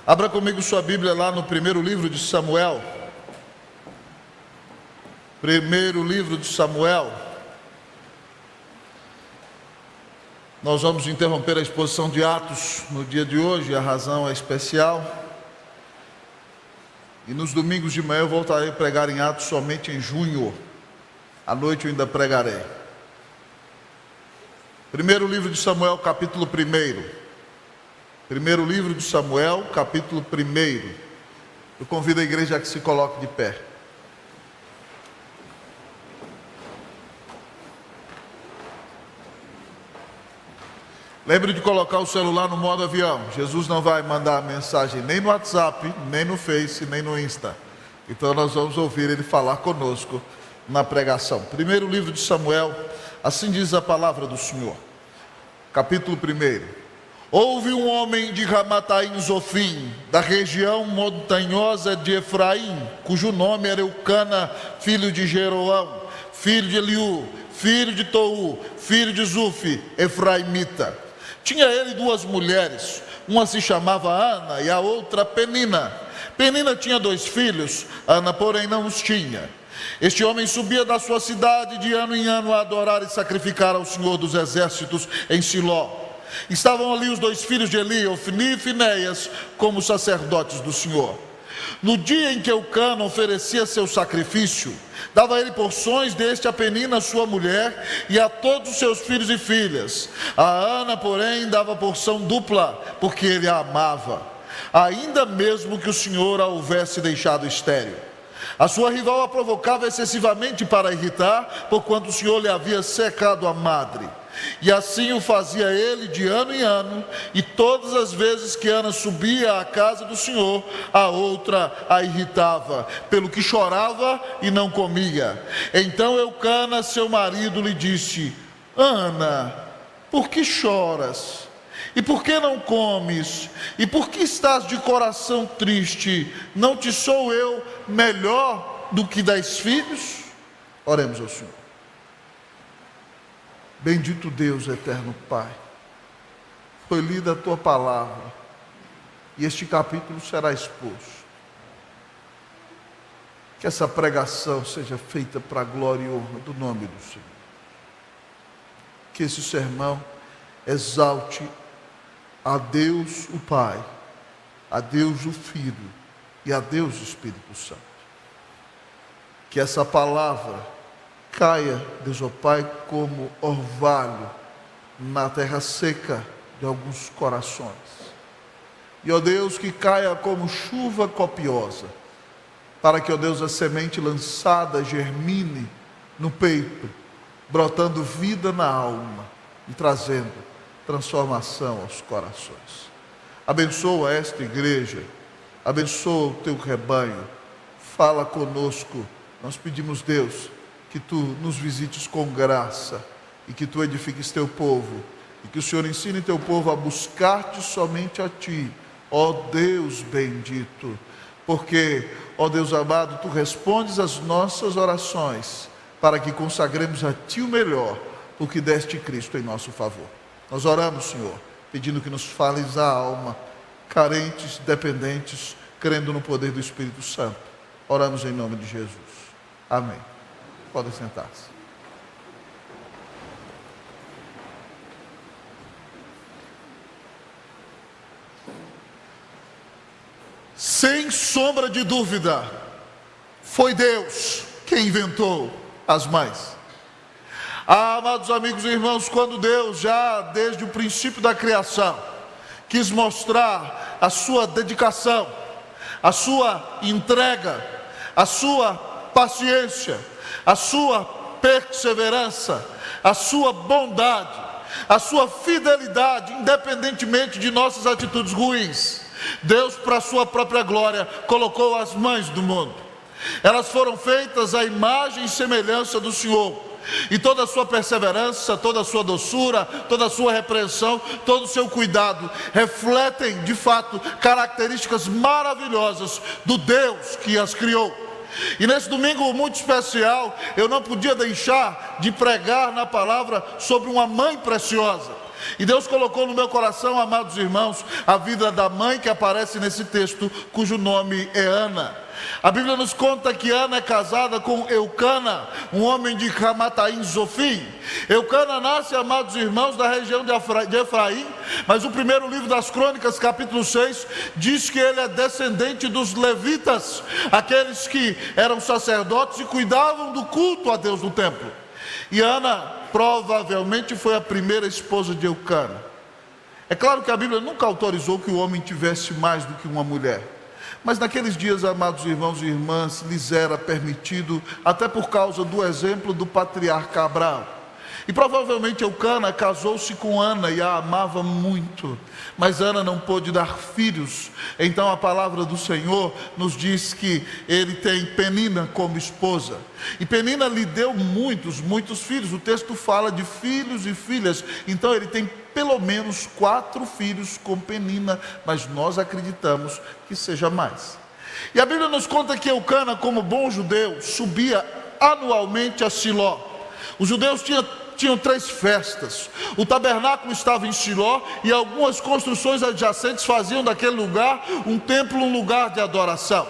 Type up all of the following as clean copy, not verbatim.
Abra comigo sua Bíblia lá no primeiro livro de Samuel. Primeiro livro de Samuel. Nós vamos interromper a exposição de Atos no dia de hoje, a razão é especial. E nos domingos de manhã eu voltarei a pregar em Atos somente em junho. À noite eu ainda pregarei. Primeiro livro de Samuel, capítulo 1. Primeiro livro de Samuel, capítulo 1. Eu convido a igreja a que se coloque de pé. Lembre de colocar o celular no modo avião. Jesus não vai mandar mensagem nem no WhatsApp, nem no Face, nem no Insta. Então nós vamos ouvir ele falar conosco na pregação. Primeiro livro de Samuel, assim diz a palavra do Senhor. Capítulo 1. Houve um homem de Ramataim Zofim, da região montanhosa de Efraim, cujo nome era Eucana, filho de Jeroão, filho de Eliú, filho de Tou, filho de Zufi, efraimita. Tinha ele duas mulheres, uma se chamava Ana e a outra Penina. Penina tinha 2 filhos, Ana porém não os tinha. Este homem subia da sua cidade de ano em ano a adorar e sacrificar ao Senhor dos Exércitos em Siló. Estavam ali os 2 filhos de Eli, Ofni e Finéias, como sacerdotes do Senhor. No dia em que Eucana oferecia seu sacrifício, dava ele porções deste a Penina, sua mulher, e a todos os seus filhos e filhas. A Ana, porém, dava porção dupla, porque ele a amava, ainda mesmo que o Senhor a houvesse deixado estéril. A sua rival a provocava excessivamente para irritar, porquanto o Senhor lhe havia secado a madre. E assim o fazia ele de ano em ano, e todas as vezes que Ana subia à casa do Senhor, a outra a irritava, pelo que chorava e não comia. Então Eucana, seu marido, lhe disse: Ana, por que choras? E por que não comes? E por que estás de coração triste? Não te sou eu melhor do que 10 filhos? Oremos ao Senhor. Bendito Deus, eterno Pai, foi lida a Tua palavra, e este capítulo será exposto. Que essa pregação seja feita para a glória e honra do nome do Senhor. Que esse sermão exalte a Deus o Pai, a Deus o Filho e a Deus o Espírito Santo. Que essa palavra caia, Deus ó Pai, como orvalho na terra seca de alguns corações. E ó Deus, que caia como chuva copiosa, para que ó Deus a semente lançada germine no peito, brotando vida na alma e trazendo transformação aos corações. Abençoa esta igreja, abençoa o teu rebanho, fala conosco. Nós pedimos, Deus, que Tu nos visites com graça, e que Tu edifiques Teu povo, e que o Senhor ensine Teu povo a buscar-te somente a Ti, ó Deus bendito, porque, ó Deus amado, Tu respondes às nossas orações, para que consagremos a Ti o melhor, porque deste Cristo em nosso favor. Nós oramos, Senhor, pedindo que nos fales a alma, carentes, dependentes, crendo no poder do Espírito Santo. Oramos em nome de Jesus. Amém. Podem sentar-se. Sem sombra de dúvida, foi Deus quem inventou as mães. Amados amigos e irmãos, quando Deus, já desde o princípio da criação, quis mostrar a sua dedicação, a sua entrega, a sua paciência, a sua perseverança, a sua bondade, a sua fidelidade, independentemente de nossas atitudes ruins, Deus, para a sua própria glória, colocou as mães do mundo. Elas foram feitas à imagem e semelhança do Senhor, e toda a sua perseverança, toda a sua doçura, toda a sua repreensão, todo o seu cuidado refletem de fato características maravilhosas do Deus que as criou. E nesse domingo muito especial, eu não podia deixar de pregar na palavra sobre uma mãe preciosa. E Deus colocou no meu coração, amados irmãos, a vida da mãe que aparece nesse texto, cujo nome é Ana. A Bíblia nos conta que Ana é casada com Eucana, um homem de Ramataim Zofim. Eucana nasce, amados irmãos, da região de Efraim, mas o primeiro livro das Crônicas, capítulo 6, diz que ele é descendente dos levitas, aqueles que eram sacerdotes e cuidavam do culto a Deus no templo. E Ana provavelmente foi a primeira esposa de Eucana. É claro que a Bíblia nunca autorizou que o homem tivesse mais do que uma mulher. Mas naqueles dias, amados irmãos e irmãs, lhes era permitido, até por causa do exemplo do patriarca Abraão. E provavelmente Eucana casou-se com Ana e a amava muito, mas Ana não pôde dar filhos. Então a palavra do Senhor nos diz que ele tem Penina como esposa. E Penina lhe deu muitos filhos. O texto fala de filhos e filhas. Então ele tem pelo menos 4 filhos com Penina, mas nós acreditamos que seja mais. E a Bíblia nos conta que Eucana, como bom judeu, subia anualmente a Siló. Os judeus tinham 3 festas. O tabernáculo estava em Siló e algumas construções adjacentes faziam daquele lugar um templo, um lugar de adoração.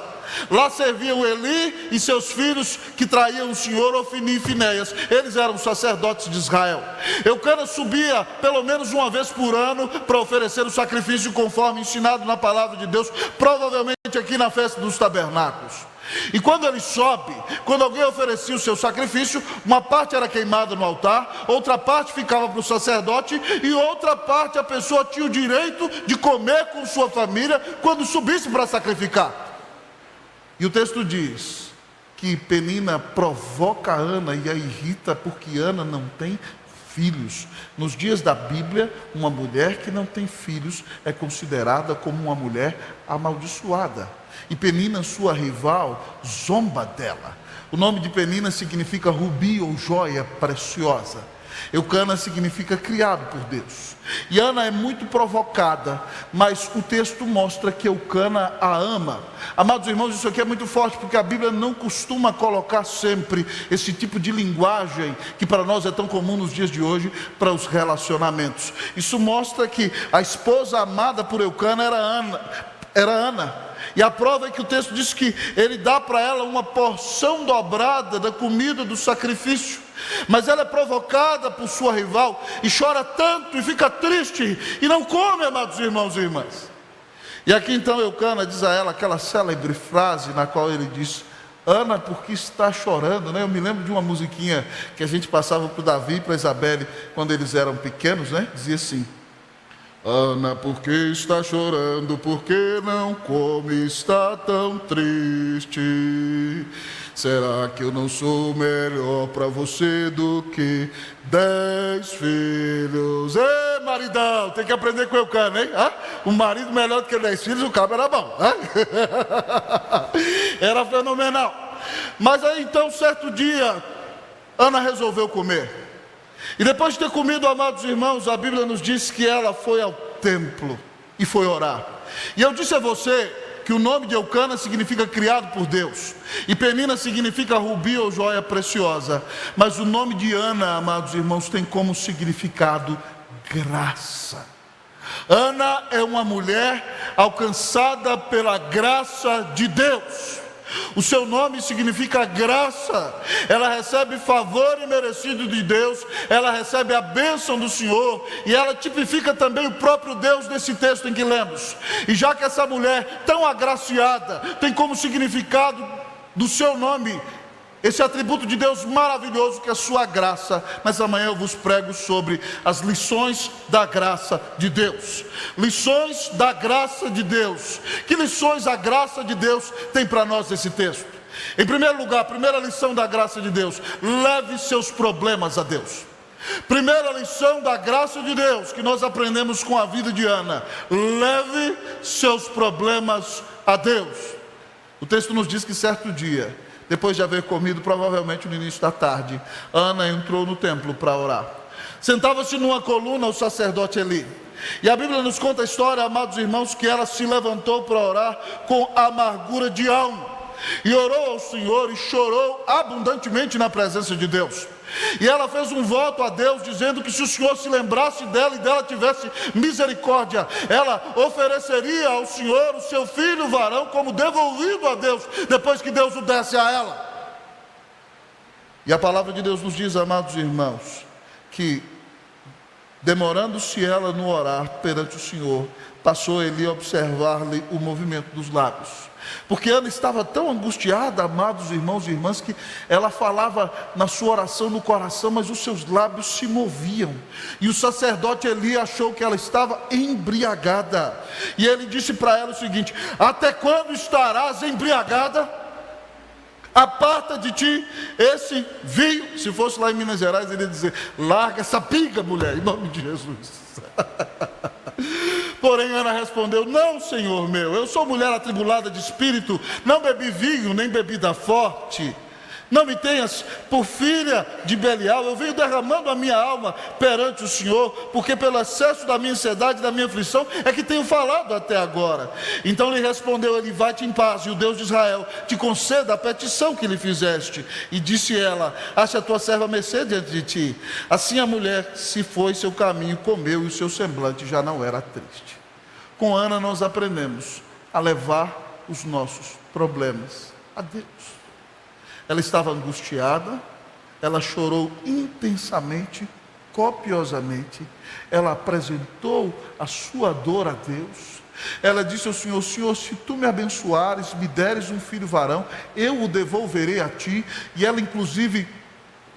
Lá serviam Eli e seus filhos que traíam o Senhor, Ofni e Finéias. Eles eram sacerdotes de Israel. Eucana subia pelo menos uma vez por ano para oferecer o sacrifício conforme ensinado na palavra de Deus, provavelmente aqui na festa dos tabernáculos. E quando ele sobe, quando alguém oferecia o seu sacrifício, uma parte era queimada no altar, outra parte ficava para o sacerdote e outra parte a pessoa tinha o direito de comer com sua família quando subisse para sacrificar. E o texto diz que Penina provoca Ana e a irrita porque Ana não tem filhos. Nos dias da Bíblia, uma mulher que não tem filhos é considerada como uma mulher amaldiçoada. E Penina, sua rival, zomba dela. O nome de Penina significa rubi ou joia preciosa. Eucana significa criado por Deus. E Ana é muito provocada, mas o texto mostra que Eucana a ama. Amados irmãos, isso aqui é muito forte, porque a Bíblia não costuma colocar sempre esse tipo de linguagem que para nós é tão comum nos dias de hoje para os relacionamentos. Isso mostra que a esposa amada por Eucana era Ana. E a prova é que o texto diz que ele dá para ela uma porção dobrada da comida do sacrifício. Mas ela é provocada por sua rival e chora tanto e fica triste e não come, amados irmãos e irmãs. E aqui então Eucana diz a ela aquela célebre frase na qual ele diz: Ana, por que está chorando? Eu me lembro de uma musiquinha que a gente passava para o Davi e para a Isabelle quando eles eram pequenos, dizia assim: Ana, por que está chorando? Por que não come? Está tão triste. Será que eu não sou melhor para você do que 10 filhos? Ei, maridão, tem que aprender com Eucana, hein? Um marido melhor do que 10 filhos, o cabo era bom. Era fenomenal. Mas aí então, certo dia, Ana resolveu comer. E depois de ter comido, amados irmãos, a Bíblia nos diz que ela foi ao templo e foi orar. E eu disse a você que o nome de Eucana significa criado por Deus, e Penina significa rubi ou joia preciosa. Mas o nome de Ana, amados irmãos, tem como significado graça. Ana é uma mulher alcançada pela graça de Deus. O seu nome significa graça. Ela recebe favor imerecido de Deus, ela recebe a bênção do Senhor, e ela tipifica também o próprio Deus nesse texto em que lemos. E já que essa mulher tão agraciada tem como significado do seu nome esse atributo de Deus maravilhoso que é a sua graça, nessa manhã eu vos prego sobre as lições da graça de Deus. Lições da graça de Deus. Que lições a graça de Deus tem para nós esse texto? Em primeiro lugar, a primeira lição da graça de Deus: leve seus problemas a Deus. Primeira lição da graça de Deus que nós aprendemos com a vida de Ana: leve seus problemas a Deus. O texto nos diz que certo dia, depois de haver comido, provavelmente no início da tarde, Ana entrou no templo para orar. Sentava-se numa coluna o sacerdote Eli. E a Bíblia nos conta a história, amados irmãos, que ela se levantou para orar com amargura de alma. E orou ao Senhor e chorou abundantemente na presença de Deus. E ela fez um voto a Deus, dizendo que se o Senhor se lembrasse dela e dela tivesse misericórdia, ela ofereceria ao Senhor o seu filho varão como devolvido a Deus, depois que Deus o desse a ela. E a palavra de Deus nos diz, amados irmãos, que demorando-se ela no orar perante o Senhor, passou Eli a observar-lhe o movimento dos lábios. Porque ela estava tão angustiada, amados irmãos e irmãs, que ela falava na sua oração no coração, mas os seus lábios se moviam. E o sacerdote Eli achou que ela estava embriagada. E ele disse para ela o seguinte: até quando estarás embriagada? Aparta de ti esse vinho. Se fosse lá em Minas Gerais, ele ia dizer: larga essa pinga, mulher, em nome de Jesus. Porém Ana respondeu: não, Senhor meu, eu sou mulher atribulada de espírito, não bebi vinho, nem bebida forte. Não me tenhas por filha de Belial. Eu venho derramando a minha alma perante o Senhor, porque pelo excesso da minha ansiedade e da minha aflição é que tenho falado até agora. Então lhe respondeu ele: vai-te em paz, e o Deus de Israel te conceda a petição que lhe fizeste. E disse ela: acha a tua serva mercê diante de ti. Assim a mulher se foi seu caminho, comeu, e o seu semblante já não era triste. Com Ana nós aprendemos a levar os nossos problemas a Deus. Ela estava angustiada, ela chorou intensamente, copiosamente, ela apresentou a sua dor a Deus. Ela disse ao Senhor: Senhor, se tu me abençoares, me deres um filho varão, eu o devolverei a ti. E ela inclusive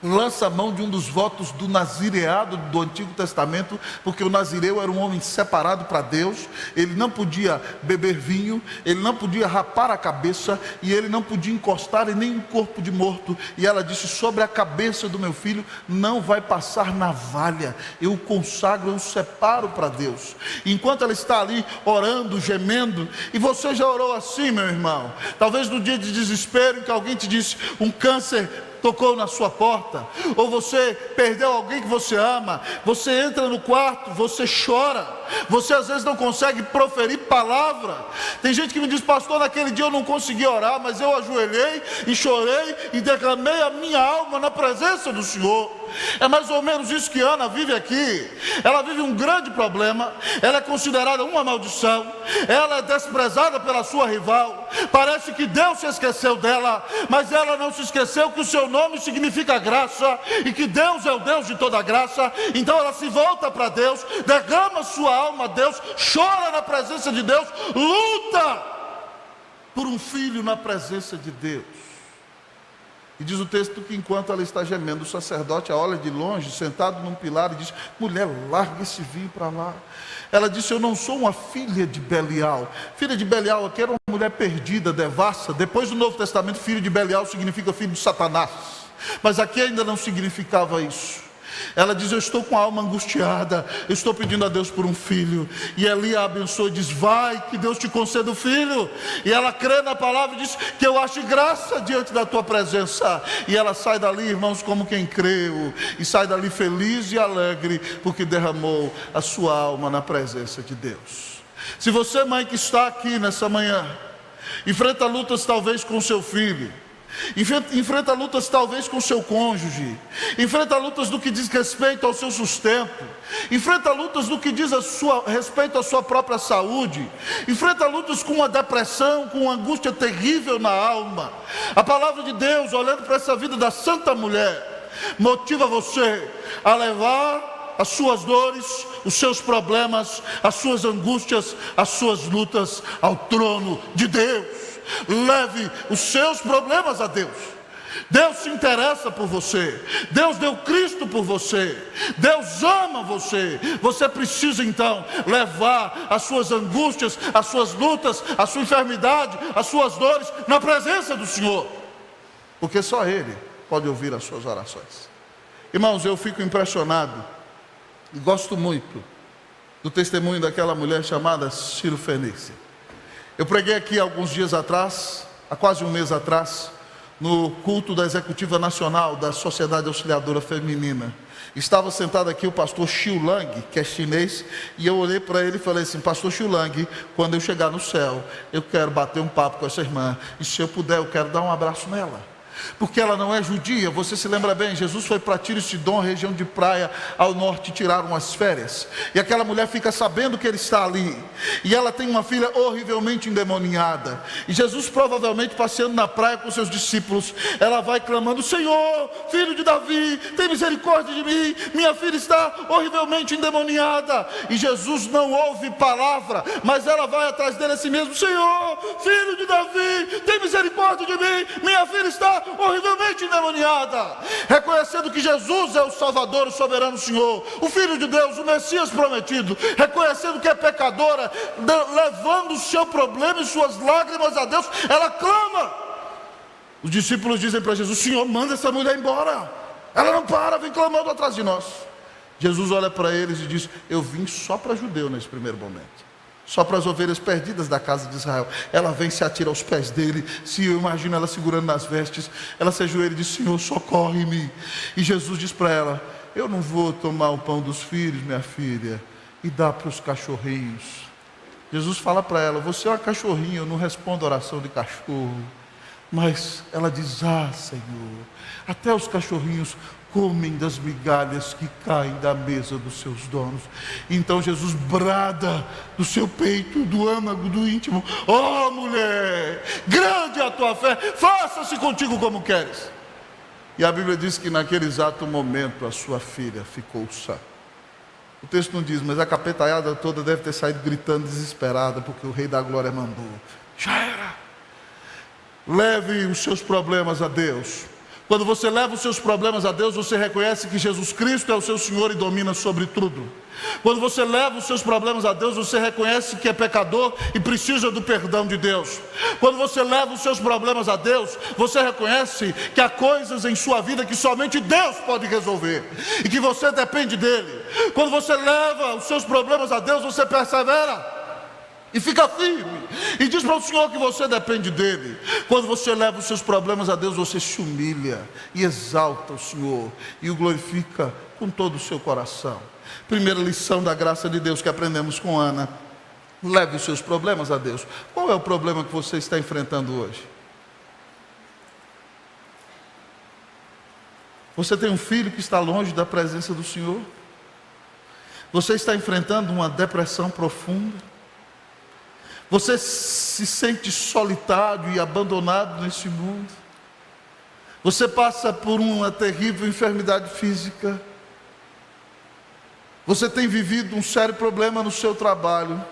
lança a mão de um dos votos do nazireado do Antigo Testamento, porque o nazireu era um homem separado para Deus. Ele não podia beber vinho, ele não podia rapar a cabeça, e ele não podia encostar em nenhum corpo de morto. E ela disse: sobre a cabeça do meu filho não vai passar navalha, eu o consagro, eu o separo para Deus. Enquanto ela está ali orando, gemendo, e você já orou assim, meu irmão? Talvez no dia de desespero, em que alguém te disse: um câncer tocou na sua porta, ou você perdeu alguém que você ama, você entra no quarto, você chora, você às vezes não consegue proferir palavra. Tem gente que me diz: pastor, naquele dia eu não consegui orar, mas eu ajoelhei e chorei e derramei a minha alma na presença do Senhor. É mais ou menos isso que Ana vive aqui. Ela vive um grande problema, ela é considerada uma maldição, ela é desprezada pela sua rival. Parece que Deus se esqueceu dela, mas ela não se esqueceu que o seu nome significa graça, e que Deus é o Deus de toda graça. Então ela se volta para Deus, derrama sua alma a Deus, chora na presença de Deus, luta por um filho na presença de Deus. E diz o texto que enquanto ela está gemendo, o sacerdote a olha de longe, sentado num pilar, e diz: mulher, larga esse vinho para lá. Ela disse: eu não sou uma filha de Belial. Filha de Belial aqui era uma mulher perdida, devassa. Depois do Novo Testamento, filho de Belial significa filho de Satanás, mas aqui ainda não significava isso. Ela diz: eu estou com a alma angustiada, eu estou pedindo a Deus por um filho. E Eli a abençoa e diz: vai, que Deus te conceda o filho. E ela crê na palavra e diz: que eu ache graça diante da tua presença. E ela sai dali, irmãos, como quem creu, e sai dali feliz e alegre, porque derramou a sua alma na presença de Deus. Se você, mãe, que está aqui nessa manhã, enfrenta lutas talvez com seu filho, enfrenta lutas talvez com seu cônjuge, enfrenta lutas no que diz respeito ao seu sustento, enfrenta lutas no que diz respeito à sua própria saúde, enfrenta lutas com uma depressão, com uma angústia terrível na alma. A palavra de Deus, olhando para essa vida da santa mulher, motiva você a levar as suas dores, os seus problemas, as suas angústias, as suas lutas ao trono de Deus. Leve os seus problemas a Deus. Deus se interessa por você, Deus deu Cristo por você, Deus ama você. Você precisa então levar as suas angústias, as suas lutas, a sua enfermidade, as suas dores na presença do Senhor, porque só Ele pode ouvir as suas orações. Irmãos, eu fico impressionado e gosto muito do testemunho daquela mulher chamada Ciro Fenícia. Eu preguei aqui alguns dias atrás, há quase um mês atrás, no culto da Executiva Nacional da Sociedade Auxiliadora Feminina. Estava sentado aqui o pastor Xiu Lang, que é chinês, e eu olhei para ele e falei assim: pastor Xiu Lang, quando eu chegar no céu, eu quero bater um papo com essa irmã, e se eu puder, eu quero dar um abraço nela. porque ela não é judia. Você se lembra bem, Jesus foi para Tiro e Sidom, região de praia ao norte, tirar umas férias, e aquela mulher fica sabendo que ele está ali, e ela tem uma filha horrivelmente endemoniada, e Jesus provavelmente passeando na praia com seus discípulos, ela vai clamando: Senhor, filho de Davi, tem misericórdia de mim, minha filha está horrivelmente endemoniada. E Jesus não ouve palavra, mas ela vai atrás dele assim mesmo: Senhor, filho de Davi, tem misericórdia de mim, minha filha está horrivelmente endemoniada. Reconhecendo que Jesus é o Salvador, o soberano Senhor, o Filho de Deus, o Messias prometido, reconhecendo que é pecadora, levando o seu problema e suas lágrimas a Deus, ela clama. Os discípulos dizem para Jesus: Senhor, manda essa mulher embora, ela não para, vem clamando atrás de nós. Jesus olha para eles e diz: eu vim só para judeu nesse primeiro momento, só para as ovelhas perdidas da casa de Israel. Ela vem, se atira aos pés dele. Se eu imagino ela segurando nas vestes, ela se ajoelha e diz: Senhor, socorre-me. E Jesus diz para ela: eu não vou tomar o pão dos filhos, minha filha, e dar para os cachorrinhos. Jesus fala para ela: você é uma cachorrinha, eu não respondo a oração de cachorro. Mas ela diz: ah, Senhor, até os cachorrinhos comem das migalhas que caem da mesa dos seus donos. Então Jesus brada do seu peito, do âmago, do íntimo: ó mulher, grande é a tua fé, faça-se contigo como queres. E a Bíblia diz que naquele exato momento a sua filha ficou sã. O texto não diz, mas a capetaiada toda deve ter saído gritando desesperada, porque o Rei da Glória mandou. Já era. Leve os seus problemas a Deus. Quando você leva os seus problemas a Deus, você reconhece que Jesus Cristo é o seu Senhor e domina sobre tudo. Quando você leva os seus problemas a Deus, você reconhece que é pecador e precisa do perdão de Deus. Quando você leva os seus problemas a Deus, você reconhece que há coisas em sua vida que somente Deus pode resolver e que você depende dele. Quando você leva os seus problemas a Deus, você persevera e fica firme, e diz para o Senhor que você depende dele. Quando você leva os seus problemas a Deus, você se humilha e exalta o Senhor e o glorifica com todo o seu coração. Primeira lição da graça de Deus que aprendemos com Ana: leve os seus problemas a Deus. Qual é o problema que você está enfrentando hoje? Você tem um filho que está longe da presença do Senhor? Você está enfrentando uma depressão profunda? Você se sente solitário e abandonado nesse mundo? Você passa por uma terrível enfermidade física? Você tem vivido um sério problema no seu trabalho?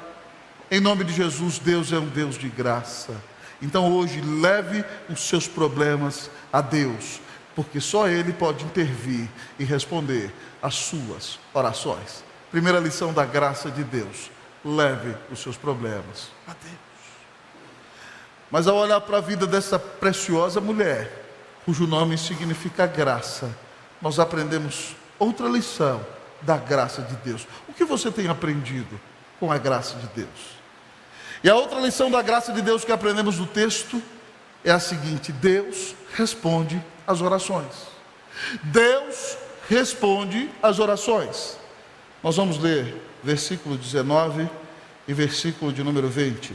Em nome de Jesus, Deus é um Deus de graça. Então hoje leve os seus problemas a Deus, porque só Ele pode intervir e responder às suas orações. Primeira lição da graça de Deus: leve os seus problemas a Deus. Mas ao olhar para a vida dessa preciosa mulher, cujo nome significa graça, nós aprendemos outra lição da graça de Deus. O que você tem aprendido com a graça de Deus? E a outra lição da graça de Deus que aprendemos no texto é a seguinte: Deus responde às orações. Deus responde às orações. Nós vamos ler versículo 19 e versículo de número 20.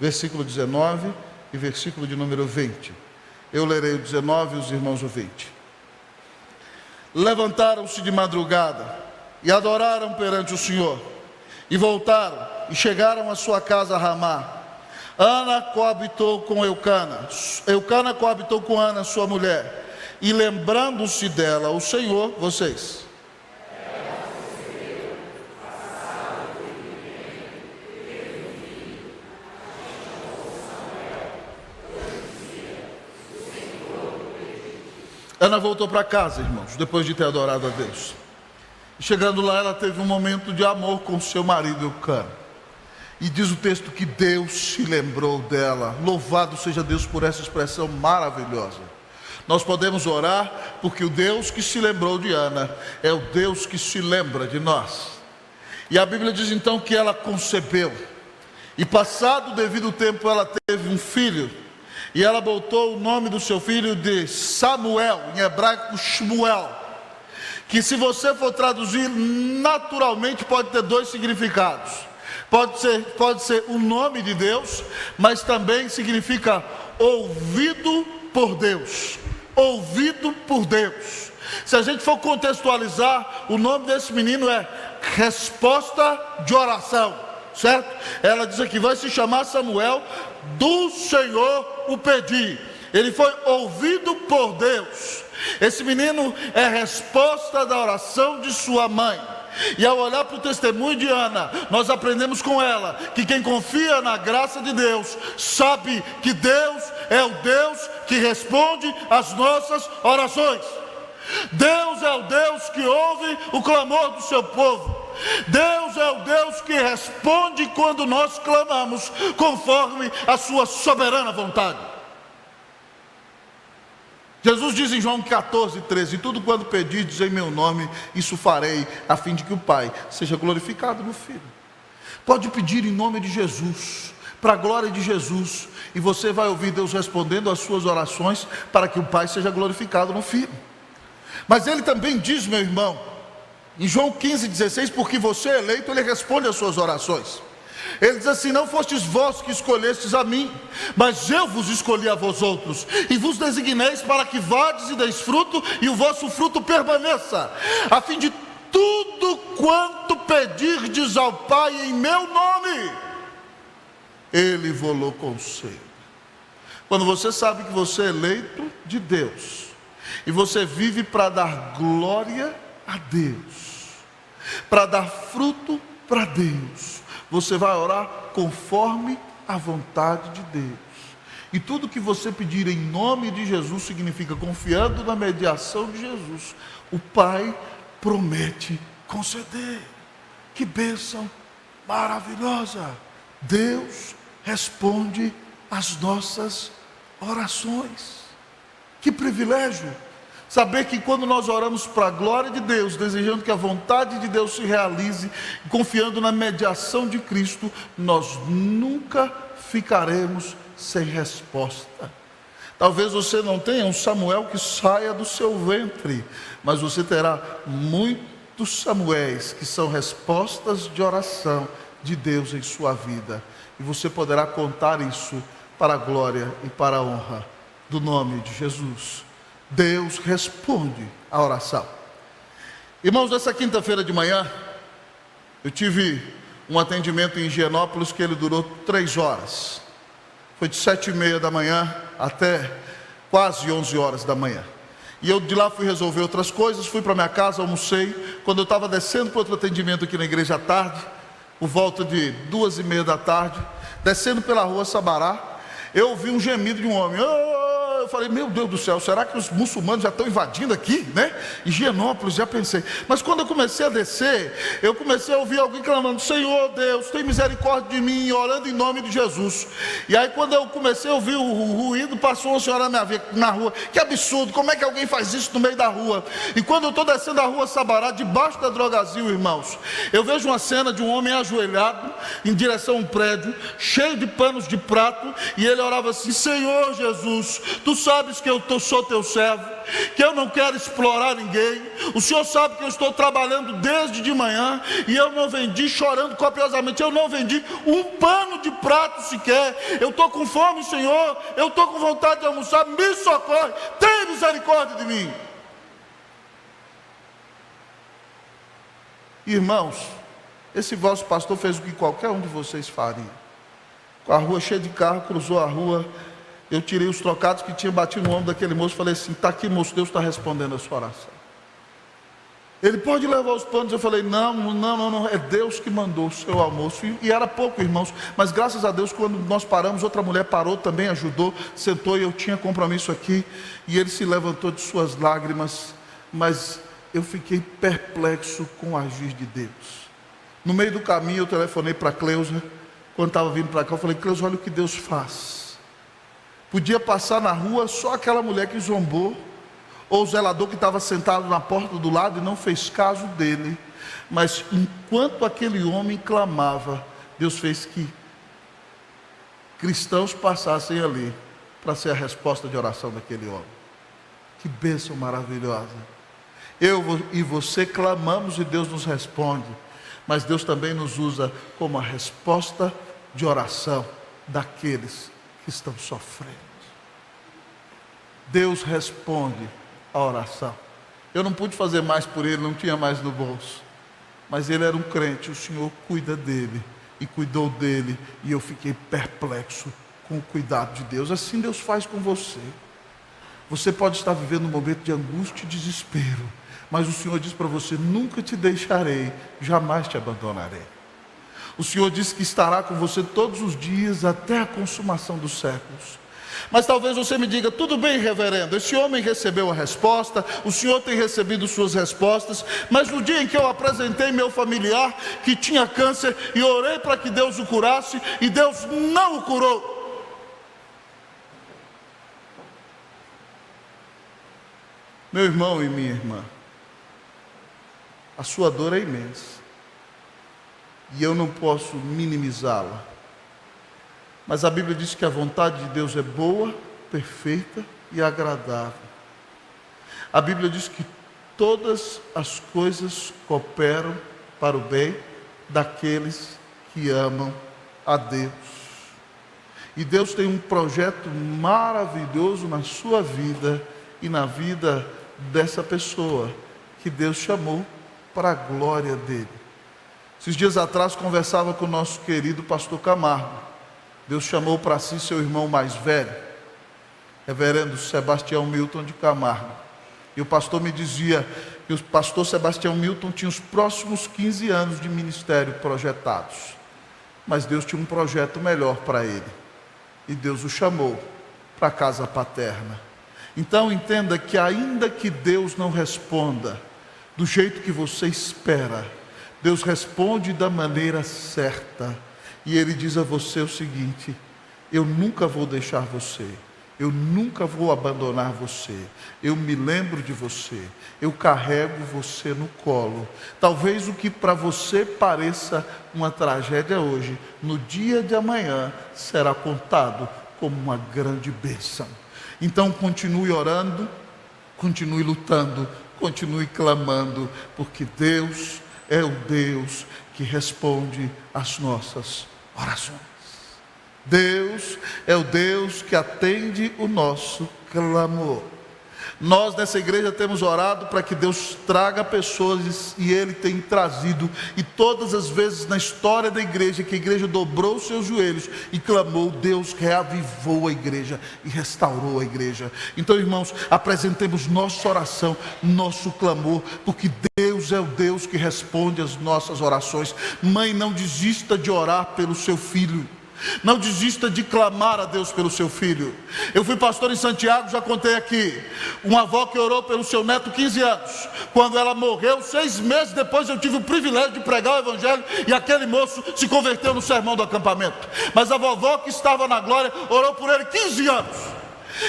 Versículo 19 e versículo de número 20. Eu lerei o 19 e os irmãos o 20. Levantaram-se de madrugada e adoraram perante o Senhor, e voltaram e chegaram à sua casa a Ramá. Ana coabitou com Eucana, Eucana coabitou com Ana, sua mulher, e lembrando-se dela o Senhor, vocês... Ana voltou para casa, irmãos, depois de ter adorado a Deus. Chegando lá, ela teve um momento de amor com seu marido Eucana. E diz o texto que Deus se lembrou dela. Louvado seja Deus por essa expressão maravilhosa. Nós podemos orar porque o Deus que se lembrou de Ana é o Deus que se lembra de nós. E a Bíblia diz então que ela concebeu. E passado o devido tempo ela teve um filho. E ela botou o nome do seu filho de Samuel, em hebraico Shmuel, que se você for traduzir naturalmente pode ter dois significados. Pode ser o nome de Deus, mas também significa ouvido por Deus. ouvido por Deus. Se a gente for contextualizar, o nome desse menino é resposta de oração, certo? Ela diz aqui, vai se chamar Samuel, do Senhor o pedi. Ele foi ouvido por Deus. Esse menino é resposta da oração de sua mãe. E ao olhar para o testemunho de Ana, nós aprendemos com ela que quem confia na graça de Deus sabe que Deus é o Deus que responde às nossas orações. Deus é o Deus que ouve o clamor do seu povo. Deus é o Deus que responde quando nós clamamos conforme a sua soberana vontade. Jesus diz em João 14:13, tudo quanto pedirdes em meu nome, isso farei, a fim de que o Pai seja glorificado no Filho. Pode pedir em nome de Jesus, para a glória de Jesus, e você vai ouvir Deus respondendo às suas orações, para que o Pai seja glorificado no Filho. Mas ele também diz, meu irmão, em João 15:16, porque você é eleito, ele responde às suas orações. Ele diz assim, não fostes vós que escolhestes a mim, mas eu vos escolhi a vós outros, e vos designeis para que vades e deis fruto, e o vosso fruto permaneça, a fim de tudo quanto pedirdes ao Pai em meu nome, Ele vos concede. Quando você sabe que você é eleito de Deus, e você vive para dar glória a Deus, para dar fruto para Deus, você vai orar conforme a vontade de Deus. E tudo que você pedir em nome de Jesus significa confiando na mediação de Jesus. O Pai promete conceder. Que bênção maravilhosa! Deus responde às nossas orações. Que privilégio! Saber que quando nós oramos para a glória de Deus, desejando que a vontade de Deus se realize, confiando na mediação de Cristo, nós nunca ficaremos sem resposta. Talvez você não tenha um Samuel que saia do seu ventre, mas você terá muitos Samuéis que são respostas de oração de Deus em sua vida. E você poderá contar isso para a glória e para a honra do nome de Jesus. Deus responde à oração. Irmãos, nessa quinta-feira de manhã, eu tive um atendimento em Higienópolis que ele durou 3 horas. Foi de 7:30 da manhã até quase 11 horas da manhã. E eu de lá fui resolver outras coisas, fui para minha casa, almocei. Quando eu estava descendo para outro atendimento aqui na igreja à tarde, por volta de 2:30 da tarde, descendo pela rua Sabará, eu ouvi um gemido de um homem. Eu falei, meu Deus do céu, será que os muçulmanos já estão invadindo aqui, né? Higienópolis, já pensei. Mas quando eu comecei a descer, eu comecei a ouvir alguém clamando, Senhor Deus, tem misericórdia de mim, orando em nome de Jesus. E aí quando eu comecei a ouvir o ruído, passou uma senhora na rua. Que absurdo, como é que alguém faz isso no meio da rua? E quando eu estou descendo a rua Sabará, debaixo da Drogazil, irmãos, eu vejo uma cena de um homem ajoelhado em direção a um prédio, cheio de panos de prato, e ele orava assim, Senhor Jesus, Tu sabes que eu sou teu servo, que eu não quero explorar ninguém. O Senhor sabe que eu estou trabalhando desde de manhã e eu não vendi, chorando copiosamente, eu não vendi um pano de prato sequer. Eu estou com fome, Senhor, eu estou com vontade de almoçar, me socorre, tenha misericórdia de mim. Irmãos, esse vosso pastor fez o que qualquer um de vocês faria. Com a rua cheia de carro, cruzou a rua. Eu tirei os trocados que tinha batido no ombro daquele moço e falei assim, está aqui moço, Deus está respondendo a sua oração. Ele pode levar os panos. Eu falei, não, é Deus que mandou o seu almoço. E era pouco, irmãos, mas graças a Deus, quando nós paramos, outra mulher parou, também ajudou, sentou, e eu tinha compromisso aqui, e ele se levantou de suas lágrimas, mas eu fiquei perplexo com o agir de Deus. No meio do caminho eu telefonei para a Cleusa, quando estava vindo para cá, eu falei, Cleusa, olha o que Deus faz. Podia passar na rua só aquela mulher que zombou, ou o zelador que estava sentado na porta do lado e não fez caso dele. Mas enquanto aquele homem clamava, Deus fez que cristãos passassem ali para ser a resposta de oração daquele homem. Que bênção maravilhosa. Eu e você clamamos e Deus nos responde, mas Deus também nos usa como a resposta de oração daqueles que estão sofrendo. Deus responde a oração. Eu não pude fazer mais por ele, não tinha mais no bolso. Mas ele era um crente, o Senhor cuida dele e cuidou dele, e eu fiquei perplexo com o cuidado de Deus. Assim Deus faz com você. Você pode estar vivendo um momento de angústia e desespero, mas o Senhor diz para você: nunca te deixarei, jamais te abandonarei. O Senhor diz que estará com você todos os dias até a consumação dos séculos. Mas talvez você me diga: tudo bem, reverendo, esse homem recebeu a resposta, o senhor tem recebido suas respostas, mas no dia em que eu apresentei meu familiar que tinha câncer e orei para que Deus o curasse, e Deus não o curou. Meu irmão e minha irmã, a sua dor é imensa, e eu não posso minimizá-la. Mas a Bíblia diz que a vontade de Deus é boa, perfeita e agradável. A Bíblia diz que todas as coisas cooperam para o bem daqueles que amam a Deus. E Deus tem um projeto maravilhoso na sua vida e na vida dessa pessoa que Deus chamou para a glória dele. Esses dias atrás conversava com o nosso querido pastor Camargo. Deus chamou para si seu irmão mais velho, reverendo Sebastião Milton de Camargo. E o pastor me dizia que o pastor Sebastião Milton tinha os próximos 15 anos de ministério projetados. Mas Deus tinha um projeto melhor para ele. E Deus o chamou para a casa paterna. Então entenda que ainda que Deus não responda do jeito que você espera, Deus responde da maneira certa. E Ele diz a você o seguinte: eu nunca vou deixar você, eu nunca vou abandonar você, eu me lembro de você, eu carrego você no colo. Talvez o que para você pareça uma tragédia hoje, no dia de amanhã será contado como uma grande bênção. Então continue orando, continue lutando, continue clamando, porque Deus é o Deus que responde às nossas orações. Deus é o Deus que atende o nosso clamor. Nós nessa igreja temos orado para que Deus traga pessoas, e Ele tem trazido, e todas as vezes na história da igreja que a igreja dobrou os seus joelhos e clamou, Deus reavivou a igreja e restaurou a igreja. Então, irmãos, apresentemos nossa oração, nosso clamor, porque Deus é o Deus que responde às nossas orações. Mãe, não desista de orar pelo seu filho. Não desista de clamar a Deus pelo seu filho. Eu fui pastor em Santiago, já contei aqui. Uma avó que orou pelo seu neto 15 anos. Quando ela morreu, 6 meses depois, eu tive o privilégio de pregar o evangelho, e aquele moço se converteu no sermão do acampamento. Mas a vovó que estava na glória orou por ele 15 anos.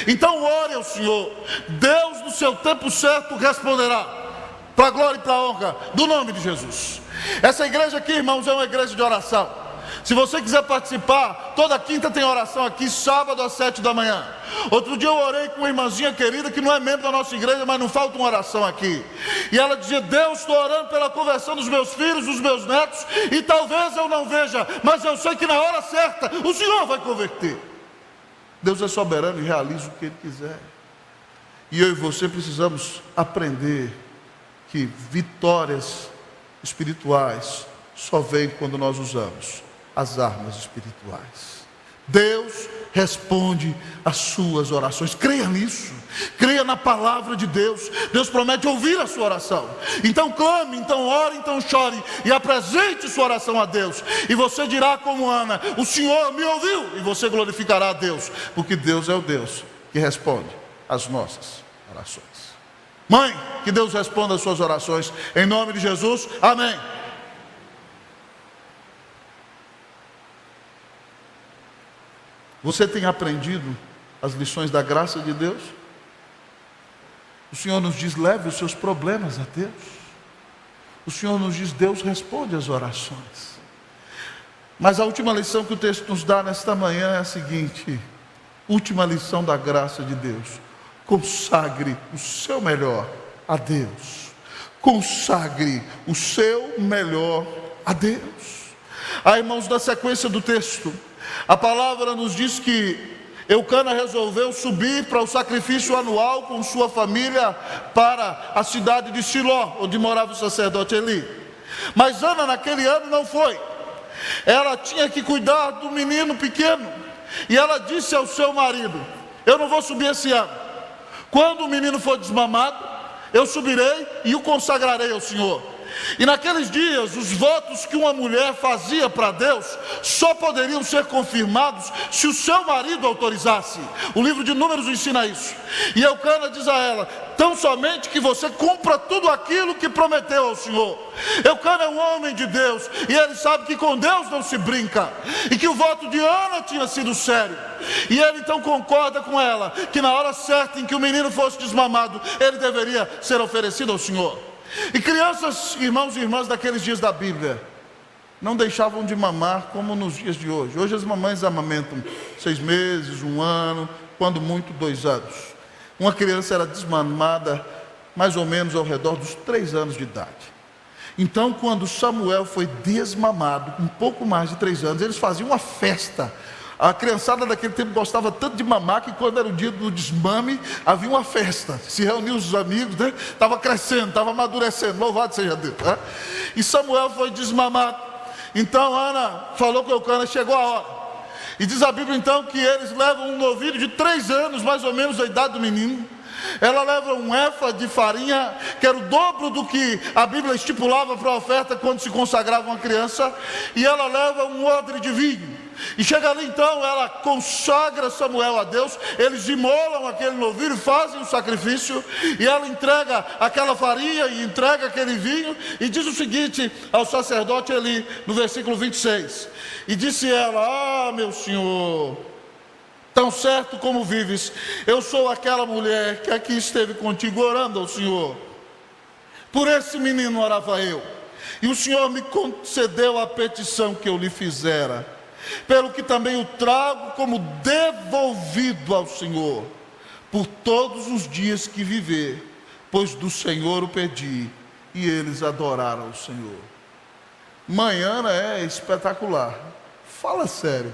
Então ore ao Senhor. Deus no seu tempo certo responderá, para a glória e para a honra do nome de Jesus. Essa igreja aqui, irmãos, é uma igreja de oração. Se você quiser participar, toda quinta tem oração aqui, sábado às 7 da manhã. Outro dia eu orei com uma irmãzinha querida que não é membro da nossa igreja, mas não falta uma oração aqui. E ela dizia: Deus, estou orando pela conversão dos meus filhos, dos meus netos, e talvez eu não veja, mas eu sei que na hora certa o Senhor vai converter. Deus é soberano e realiza o que Ele quiser. E eu e você precisamos aprender que vitórias espirituais só vêm quando nós usamos as armas espirituais. Deus responde às suas orações. Creia nisso, creia na palavra de Deus. Deus promete ouvir a sua oração. Então clame, então ore, então chore e apresente sua oração a Deus. E você dirá como Ana: o Senhor me ouviu. E você glorificará a Deus, porque Deus é o Deus que responde às nossas orações. Mãe, que Deus responda às suas orações, em nome de Jesus, amém. Você tem aprendido as lições da graça de Deus? O Senhor nos diz: leve os seus problemas a Deus. O Senhor nos diz: Deus responde às orações. Mas a última lição que o texto nos dá nesta manhã é a seguinte: última lição da graça de Deus: consagre o seu melhor a Deus. Consagre o seu melhor a Deus. Irmãos, na sequência do texto, a palavra nos diz que Eucana resolveu subir para o sacrifício anual com sua família para a cidade de Siló, onde morava o sacerdote Eli. Mas Ana naquele ano não foi. Ela tinha que cuidar do menino pequeno. E ela disse ao seu marido: eu não vou subir esse ano. Quando o menino for desmamado, eu subirei e o consagrarei ao Senhor. E naqueles dias, os votos que uma mulher fazia para Deus só poderiam ser confirmados se o seu marido autorizasse. O livro de Números ensina isso. E Eucana diz a ela: tão somente que você cumpra tudo aquilo que prometeu ao Senhor. Eucana é um homem de Deus, e ele sabe que com Deus não se brinca, e que o voto de Ana tinha sido sério. E ele então concorda com ela, que na hora certa em que o menino fosse desmamado, ele deveria ser oferecido ao Senhor. E crianças, irmãos e irmãs daqueles dias da Bíblia, não deixavam de mamar como nos dias de hoje. Hoje as mamães amamentam 6 meses, 1 ano, quando muito 2 anos. Uma criança era desmamada mais ou menos ao redor dos 3 anos de idade. Então, quando Samuel foi desmamado, com um pouco mais de 3 anos, eles faziam uma festa. A criançada daquele tempo gostava tanto de mamar que quando era o dia do desmame, havia uma festa. Se reuniam os amigos, né? Estava crescendo, estava amadurecendo, louvado seja Deus, né? E Samuel foi desmamado. Então Ana falou com Eucana: chegou a hora. E diz a Bíblia então que eles levam um novilho de 3 anos, mais ou menos a idade do menino. Ela leva um efa de farinha, que era o dobro do que a Bíblia estipulava para a oferta quando se consagrava uma criança. E ela leva um odre de vinho. E chega ali então, ela consagra Samuel a Deus. Eles imolam aquele novilho, fazem o sacrifício, e ela entrega aquela farinha e entrega aquele vinho, e diz o seguinte ao sacerdote Eli, no versículo 26: e disse ela: ah, meu senhor, tão certo como vives, eu sou aquela mulher que aqui esteve contigo orando ao Senhor. Por esse menino orava eu, e o Senhor me concedeu a petição que eu lhe fizera, pelo que também o trago como devolvido ao Senhor, por todos os dias que viver, pois do Senhor o pedi, e eles adoraram o Senhor. Mãe Ana é espetacular. Fala sério,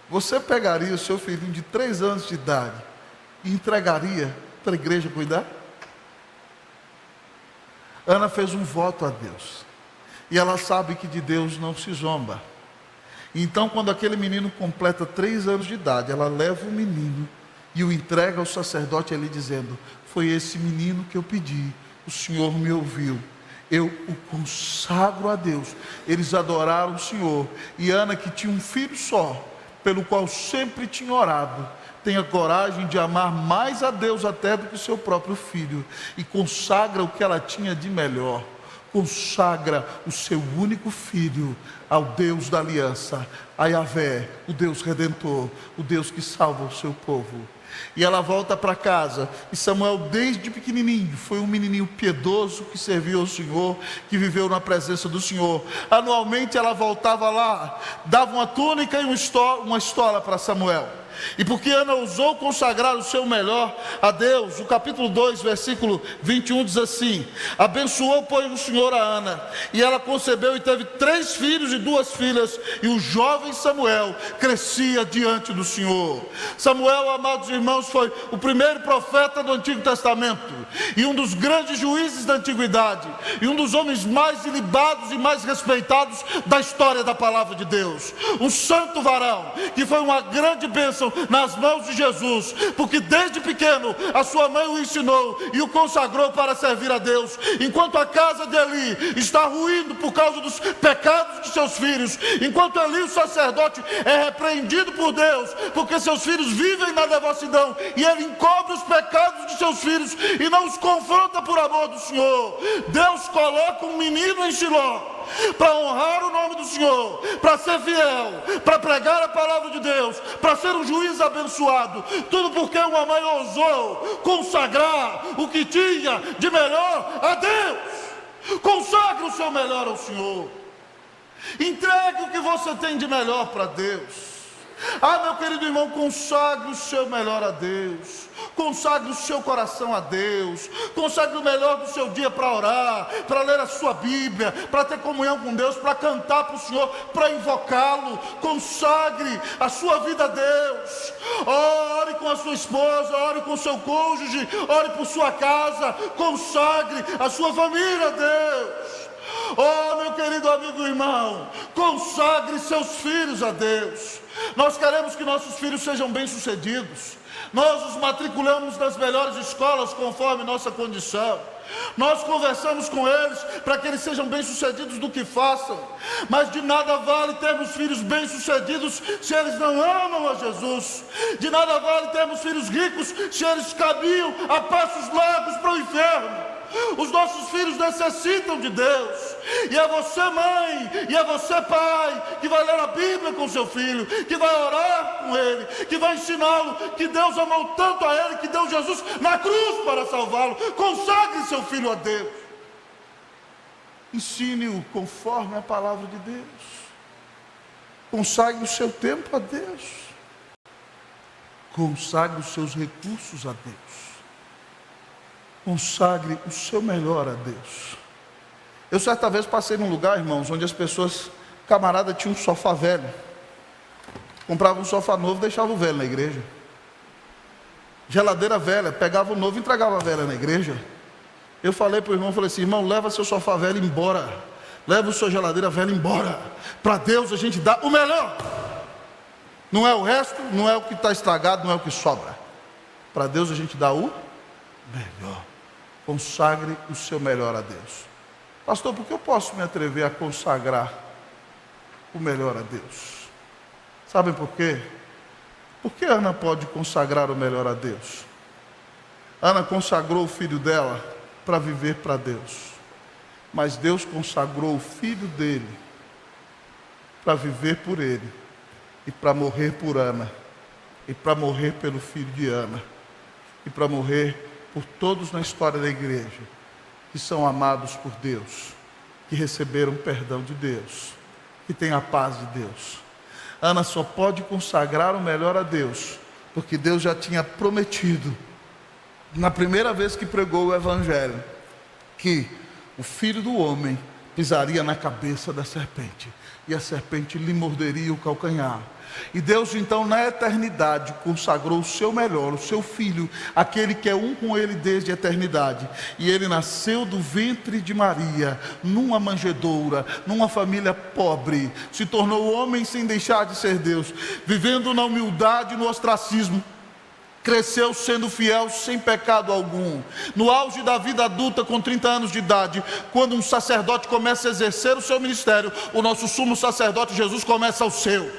você pegaria o seu filhinho de 3 anos de idade e entregaria para a igreja cuidar? Ana fez um voto a Deus, e ela sabe que de Deus não se zomba. Então, quando aquele menino completa 3 anos de idade, ela leva o menino e o entrega ao sacerdote ali, dizendo: foi esse menino que eu pedi, o Senhor me ouviu, eu o consagro a Deus. Eles adoraram o Senhor. E Ana, que tinha um filho só, pelo qual sempre tinha orado, tem a coragem de amar mais a Deus até do que seu próprio filho, e consagra o que ela tinha de melhor. Consagra o seu único filho ao Deus da aliança, a Yahvé, o Deus redentor, o Deus que salva o seu povo. E ela volta para casa, e Samuel desde pequenininho foi um menininho piedoso que serviu ao Senhor, que viveu na presença do Senhor. Anualmente ela voltava lá, dava uma túnica e uma estola para Samuel. E porque Ana ousou consagrar o seu melhor a Deus, o capítulo 2, versículo 21 diz assim: abençoou, pois, o Senhor a Ana, e ela concebeu e teve 3 filhos e 2 filhas, e o jovem Samuel crescia diante do Senhor. Samuel, amados irmãos, foi o primeiro profeta do Antigo Testamento, e um dos grandes juízes da antiguidade, e um dos homens mais ilibados e mais respeitados da história da palavra de Deus. Um santo varão, que foi uma grande bênção nas mãos de Jesus, porque desde pequeno a sua mãe o ensinou e o consagrou para servir a Deus. Enquanto a casa de Eli está ruindo por causa dos pecados de seus filhos, enquanto Eli, o sacerdote, é repreendido por Deus porque seus filhos vivem na devassidão, e ele encobre os pecados de seus filhos e não os confronta por amor do Senhor, Deus coloca um menino em Siló para honrar o nome do Senhor, para ser fiel, para pregar a palavra de Deus, para ser um juiz abençoado. Tudo porque uma mãe ousou consagrar o que tinha de melhor a Deus. Consagre o seu melhor ao Senhor. Entregue o que você tem de melhor para Deus. Ah, meu querido irmão, consagre o seu melhor a Deus. Consagre o seu coração a Deus. Consagre o melhor do seu dia para orar, para ler a sua Bíblia, para ter comunhão com Deus, para cantar para o Senhor, para invocá-lo. Consagre a sua vida a Deus. Ore com a sua esposa, ore com o seu cônjuge, ore por sua casa, consagre a sua família a Deus. Oh, meu querido amigo e irmão, consagre seus filhos a Deus. Nós queremos que nossos filhos sejam bem-sucedidos. Nós os matriculamos nas melhores escolas conforme nossa condição. Nós conversamos com eles para que eles sejam bem-sucedidos do que façam. Mas de nada vale termos filhos bem-sucedidos se eles não amam a Jesus. De nada vale termos filhos ricos se eles caminham a passos largos para o inferno. Os nossos filhos necessitam de Deus. E é você, mãe, e é você, pai, que vai ler a Bíblia com seu filho, que vai orar com ele, que vai ensiná-lo que Deus amou tanto a ele, que deu Jesus na cruz para salvá-lo. Consagre seu filho a Deus. Ensine-o conforme a palavra de Deus. Consagre o seu tempo a Deus. Consagre os seus recursos a Deus. Consagre o seu melhor a Deus. Eu certa vez passei num lugar, irmãos, onde as pessoas, camarada, tinha um sofá velho, comprava um sofá novo, deixava o velho na igreja. Geladeira velha, pegava o novo e entregava a velha na igreja. Eu falei para o irmão, falei assim: irmão, leva seu sofá velho embora, leva sua geladeira velha embora. Para Deus a gente dá o melhor. Não é o resto, não é o que está estragado, não é o que sobra. Para Deus a gente dá o melhor. Consagre o seu melhor a Deus. Pastor, por que eu posso me atrever a consagrar o melhor a Deus? Sabem por quê? Porque Ana pode consagrar o melhor a Deus. Ana consagrou o filho dela para viver para Deus. Mas Deus consagrou o filho dele para viver por ele e para morrer por Ana, e para morrer pelo filho de Ana, e para morrer por todos na história da igreja, que são amados por Deus, que receberam perdão de Deus, que têm a paz de Deus. Ana só pode consagrar o melhor a Deus, porque Deus já tinha prometido, na primeira vez que pregou o Evangelho, que o Filho do Homem pisaria na cabeça da serpente, e a serpente lhe morderia o calcanhar. E Deus então na eternidade consagrou o seu melhor, o seu filho, aquele que é um com ele desde a eternidade. E ele nasceu do ventre de Maria, numa manjedoura, numa família pobre, se tornou homem sem deixar de ser Deus, vivendo na humildade e no ostracismo. Cresceu sendo fiel sem pecado algum. No auge da vida adulta, com 30 anos de idade, quando um sacerdote começa a exercer o seu ministério, o nosso sumo sacerdote Jesus começa o seu.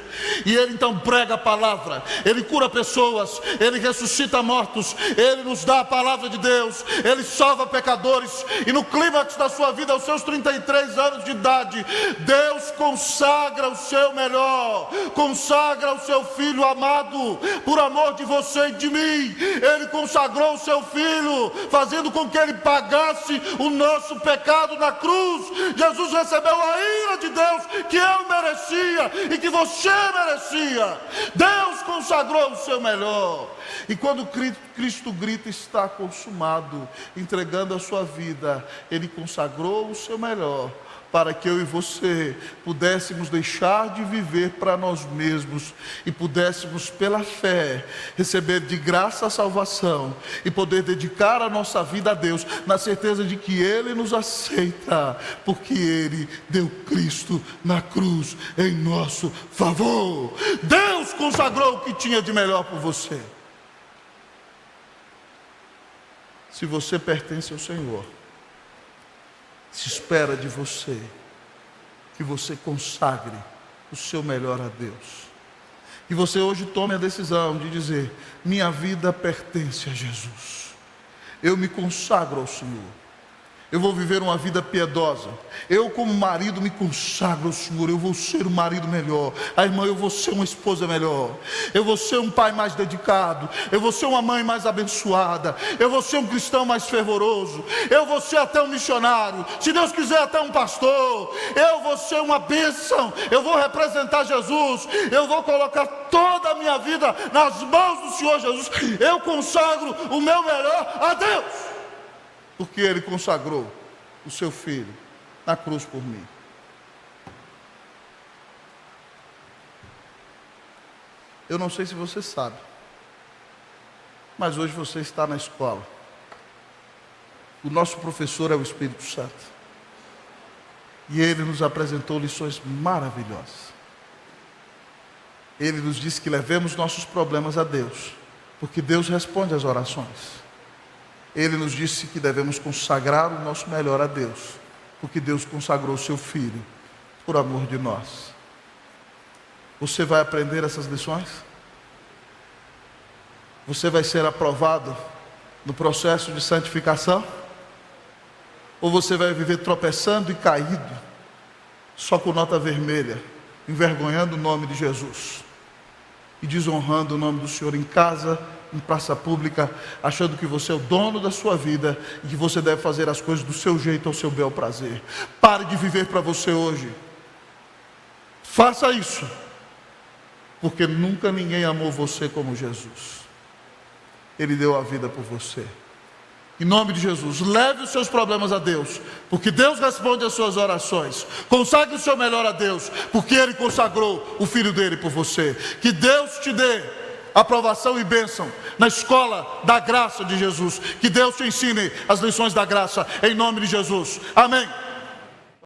E ele então prega a palavra, ele cura pessoas, ele ressuscita mortos, ele nos dá a palavra de Deus, ele salva pecadores. E no clímax da sua vida, aos seus 33 anos de idade, Deus consagra o seu melhor, consagra o seu filho amado, por amor de você e de mim. Ele consagrou o seu filho, fazendo com que ele pagasse o nosso pecado na cruz. Jesus recebeu a ira de Deus que eu merecia e que você merecia. Deus consagrou o seu melhor. E quando Cristo grita está consumado, entregando a sua vida, ele consagrou o seu melhor, para que eu e você pudéssemos deixar de viver para nós mesmos e pudéssemos pela fé receber de graça a salvação e poder dedicar a nossa vida a Deus, na certeza de que Ele nos aceita, porque Ele deu Cristo na cruz em nosso favor. Deus consagrou o que tinha de melhor por você. Se você pertence ao Senhor, se espera de você que você consagre o seu melhor a Deus. Que você hoje tome a decisão de dizer: minha vida pertence a Jesus. Eu me consagro ao Senhor. Eu vou viver uma vida piedosa. Eu, como marido, me consagro ao Senhor. Eu vou ser um marido melhor. A irmã, eu vou ser uma esposa melhor. Eu vou ser um pai mais dedicado. Eu vou ser uma mãe mais abençoada. Eu vou ser um cristão mais fervoroso. Eu vou ser até um missionário. Se Deus quiser, até um pastor. Eu vou ser uma bênção. Eu vou representar Jesus. Eu vou colocar toda a minha vida nas mãos do Senhor Jesus. Eu consagro o meu melhor a Deus, porque Ele consagrou o seu filho na cruz por mim. Eu não sei se você sabe, Mas hoje você está na escola. O nosso professor é o Espírito Santo. E ele nos apresentou lições maravilhosas. Ele nos disse que levemos nossos problemas a Deus, porque Deus responde às orações. Ele nos disse que devemos consagrar o nosso melhor a Deus, porque Deus consagrou o seu Filho por amor de nós. Você vai aprender essas lições? Você vai ser aprovado no processo de santificação? Ou você vai viver tropeçando e caído, só com nota vermelha, envergonhando o nome de Jesus e desonrando o nome do Senhor em casa, em praça pública, achando que você é o dono da sua vida e que você deve fazer as coisas do seu jeito, ao seu bel prazer? Pare de viver para você hoje. Faça isso, porque nunca ninguém amou você como Jesus. Ele deu a vida por você. Em nome de Jesus, leve os seus problemas a Deus, porque Deus responde às suas orações. Consagre o seu melhor a Deus, porque Ele consagrou o Filho dele por você. Que Deus te dê aprovação e bênção na escola da graça de Jesus. Que Deus te ensine as lições da graça, em nome de Jesus. Amém.